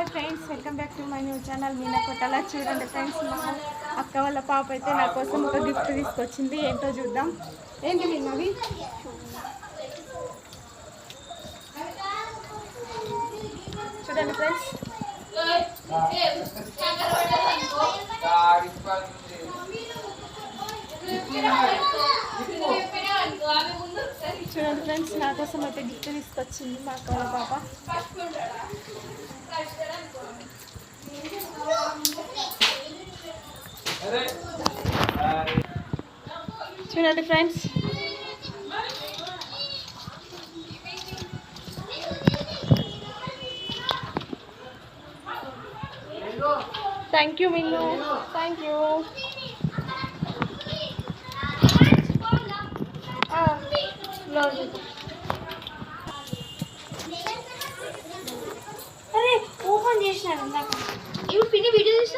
Hi friends, welcome back to my new channel Meena Kottala. చూడండి friends, మా అక్క వాళ్ళ పాప అయితే నా కోసం ఒక గిఫ్ట్ తీసుకొచ్చింది. ఏంటో చూద్దాం. ఏంటి మీనవి? చూడండి ఫ్రెండ్స్, చూడండి ఫ్రెండ్స్, నా కోసం అయితే గిఫ్ట్ తీసుకొచ్చింది మా అక్క వాళ్ళ పాప. చూడండి friends, thank you Minnu, thank you. అరే ఓపెన్ చేసినాడు ఇందాక. ఇవి పిన్ని వీడియో తీసి